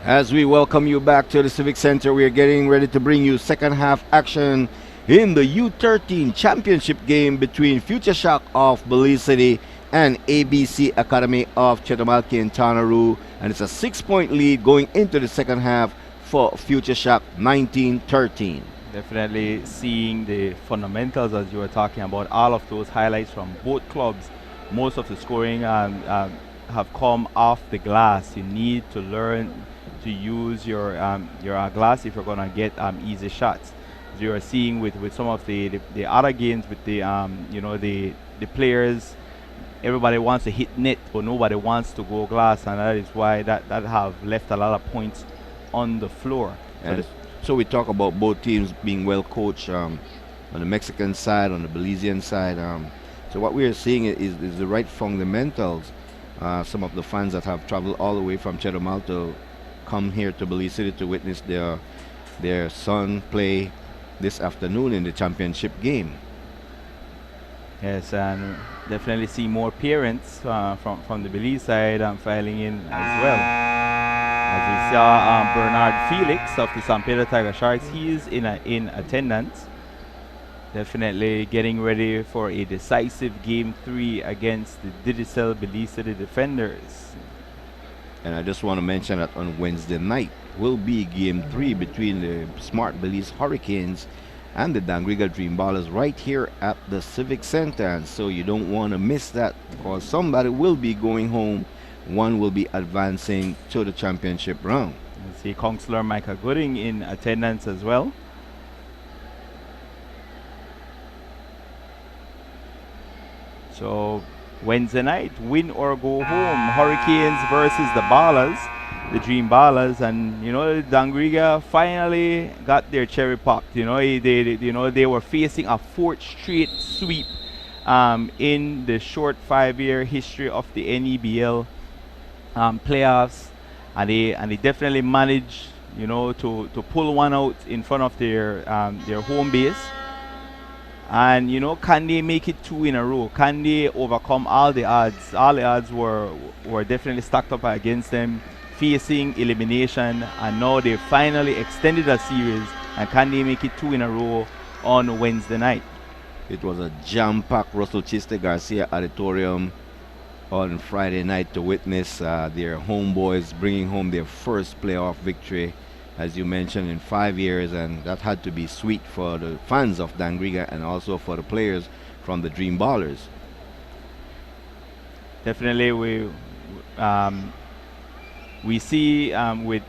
As we welcome you back to the Civic Center, we are getting ready to bring you second half action in the U13 championship game between Future Shock of Belize City and ABC Academy of Chetamalki and Tanaru. And it's a 6-point lead going into the second half for Future Shock, 19-13. Definitely seeing the fundamentals as you were talking about, all of those highlights from both clubs. Most of the scoring have come off the glass. You need to learn to use your glass if you're going to get easy shots. As you are seeing with some of the other games with the the players, everybody wants to hit net, but nobody wants to go glass, and that is why that have left a lot of points on the floor. So we talk about both teams being well coached on the Mexican side, on the Belizean side. So what we are seeing is the right fundamentals. Some of the fans that have traveled all the way from Chetumal to come here to Belize City to witness their son play this afternoon in the championship game. Yes, and definitely see more parents from the Belize side filing in as well. As we saw Bernard Felix of the San Pedro Tiger Sharks, he is in attendance. Definitely getting ready for a decisive Game 3 against the Digicel Belize City Defenders. And I just want to mention that on Wednesday night will be Game 3 between the Smart Belize Hurricanes and the Dangriga Dream Ballers right here at the Civic Center. And so you don't want to miss that, because somebody will be going home. One will be advancing to the championship round. You see Councillor Micah Gooding in attendance as well. So Wednesday night, win or go home. Hurricanes versus the Ballers, the Dream Ballers, and Dangriga finally got their cherry popped. They were facing a fourth straight sweep in the short 5-year history of the NEBL playoffs, and they definitely managed to pull one out in front of their home base. And can they make it 2 in a row? Can they overcome all the odds? All the odds were definitely stacked up against them, facing elimination, and now they finally extended a series. And can they make it 2 in a row on Wednesday night? It was a jam-packed Russell Chiste Garcia auditorium on Friday night to witness their homeboys bringing home their first playoff victory, as you mentioned, in 5 years, and that had to be sweet for the fans of Dangriga and also for the players from the Dream Ballers. Definitely, we see with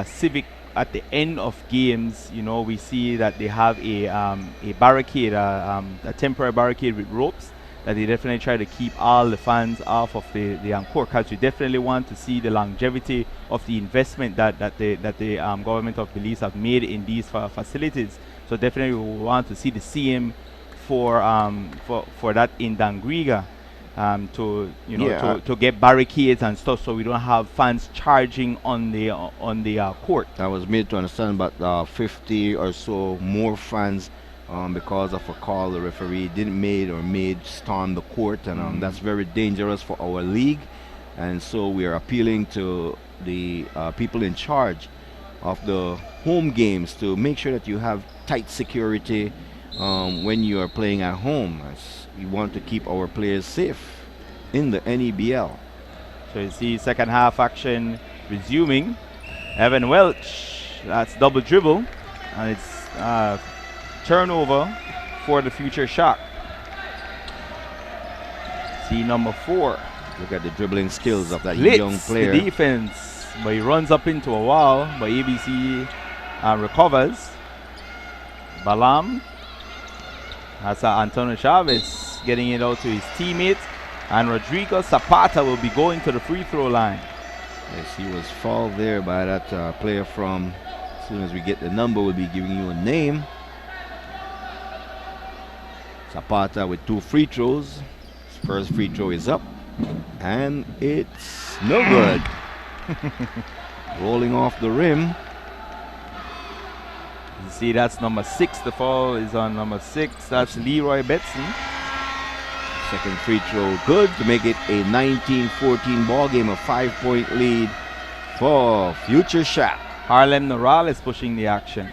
Civic at the end of games, we see that they have a barricade, a temporary barricade with ropes, that they definitely try to keep all the fans off of the court, because we definitely want to see the longevity of the investment that the government of Belize have made in these facilities. So definitely we want to see the same for that in Dangriga, to get barricades and stuff, so we don't have fans charging on the court. I was made to understand about 50 or so more fans. Because of a call the referee didn't made storm the court, and that's very dangerous for our league. And so we are appealing to the people in charge of the home games to make sure that you have tight security when you are playing at home, as we want to keep our players safe in the NEBL. So you see second half action resuming. Evan Welch, that's double dribble, and it's turnover for the Future Shock. See number 4. Look at the dribbling skills of that Blitz young player. The defense, but he runs up into a wall, but ABC recovers. Balam. That's Antonio Chavez getting it out to his teammates, and Rodrigo Zapata will be going to the free throw line. Yes, he was fouled there by that player from, as soon as we get the number, we'll be giving you a name. Zapata with 2 free throws. His first free throw is up, and it's no good. Rolling off the rim. You see, that's number 6. The foul is on number 6. That's Leroy Betson. Second free throw good to make it a 19-14 ball game, a 5-point lead for Future Shock. Harlem Norales pushing the action.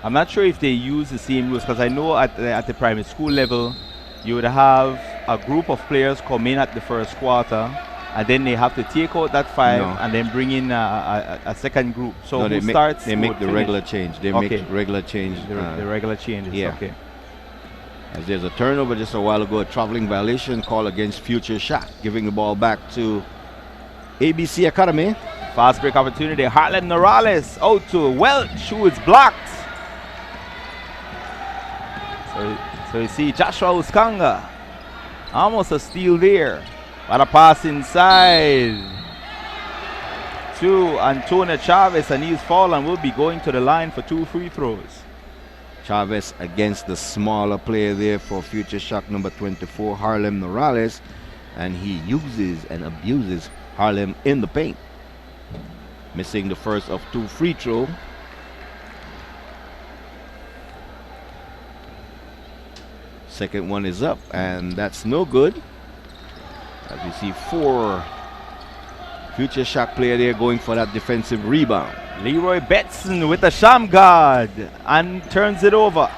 I'm not sure if they use the same rules, because I know at the primary school level, you would have a group of players come in at the first quarter, and then they have to take out that 5 and then bring in a second group. So no, who starts? They make the finish? regular change. They make regular change. The regular changes. Yeah. Okay. As there's a turnover just a while ago, a traveling violation call against Future Shock, giving the ball back to ABC Academy. Fast break opportunity. Harlem Norales out to Welch, who is blocked. So you see Joshua Uskanga, almost a steal there. What a pass inside to Antonio Chavez, and he's fallen. Will be going to the line for 2 free throws. Chavez against the smaller player there for Future Shock, number 24, Harlem Norales, and he uses and abuses Harlem in the paint. Missing the first of 2 free throws. Second one is up, and that's no good. As you see 4 Future Shock player there going for that defensive rebound. Leroy Betson with a sham guard and turns it over.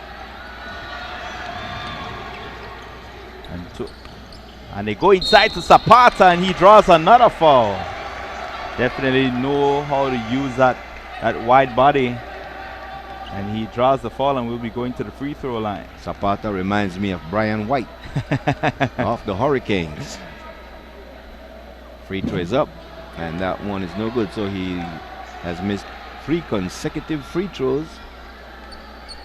And they go inside to Zapata, and he draws another foul. Definitely know how to use that wide body. And he draws the foul, and will be going to the free throw line. Zapata reminds me of Brian White of the Hurricanes. Free throw is up, and that one is no good. So he has missed 3 consecutive free throws.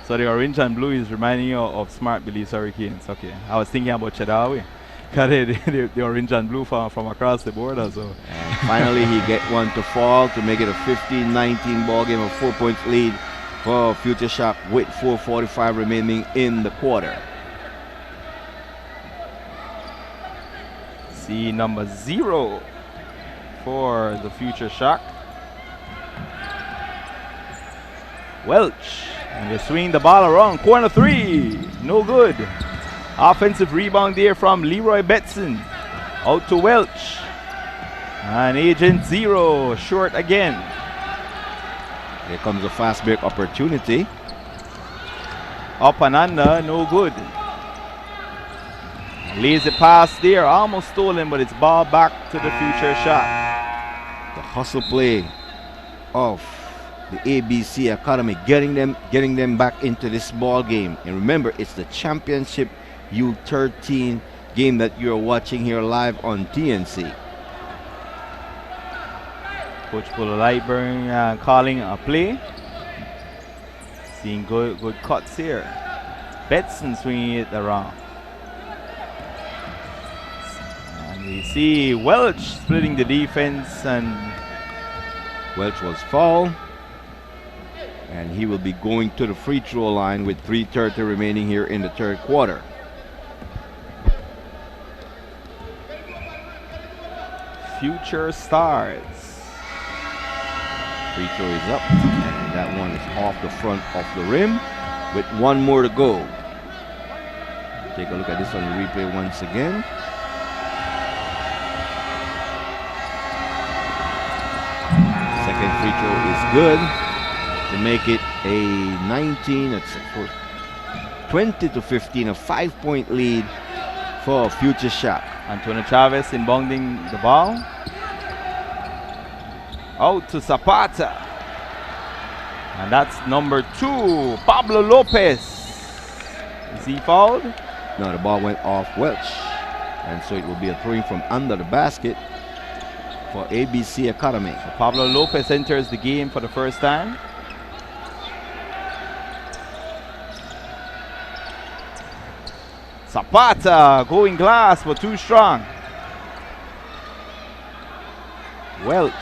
So the orange and blue is reminding you of smart Belize Hurricanes. Okay, I was thinking about Chedawi. Got the orange and blue from across the border. So and finally he get one to fall to make it a 15-19 ball game, a 4-point lead for Future Shock with 4:45 remaining in the quarter. See number 0 for the Future Shock. Welch, and they swing the ball around. Corner 3, no good. Offensive rebound there from Leroy Betson. Out to Welch. And Agent 0, short again. Here comes a fast break opportunity. Up and under, no good. Lazy pass there, almost stolen, but it's ball back to the Future Shock. The hustle play of the ABC Academy, getting them back into this ball game. And remember, it's the championship U13 game that you're watching here live on TNC. Coach Buller Lightburn calling a play. Seeing good cuts here. Betson swinging it around. And we see Welch splitting the defense, and Welch was fouled. And he will be going to the free throw line with 3:30 remaining here in the third quarter. Future Stars. Free throw is up, and that one is off the front of the rim with 1 more to go. Take a look at this on the replay once again. Second free throw is good to make it a 20-15, a 5-point lead for Future Shock. Antonio Chavez inbounding the ball. Out to Zapata. And that's number 2, Pablo Lopez. Is he fouled? No, the ball went off Welch. And so it will be a throwing from under the basket for ABC Academy. So Pablo Lopez enters the game for the first time. Zapata going glass, but too strong. Welch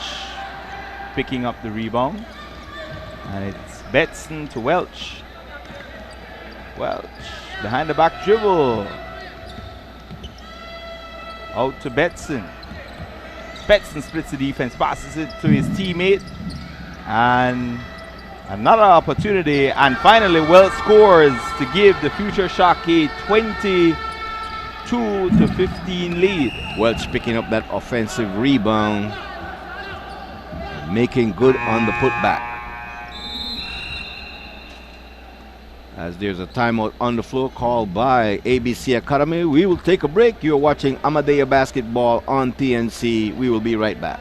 picking up the rebound. And it's Betson to Welch. Welch behind the back dribble. Out to Betson. Betson splits the defense, passes it to his teammate. And another opportunity, and finally Welch scores to give the Future Shock a 20 22-15 lead. Welch picking up that offensive rebound, making good on the putback. As there's a timeout on the floor called by ABC Academy, we will take a break. You're watching Ahmadiyya Basketball on TNC. We will be right back.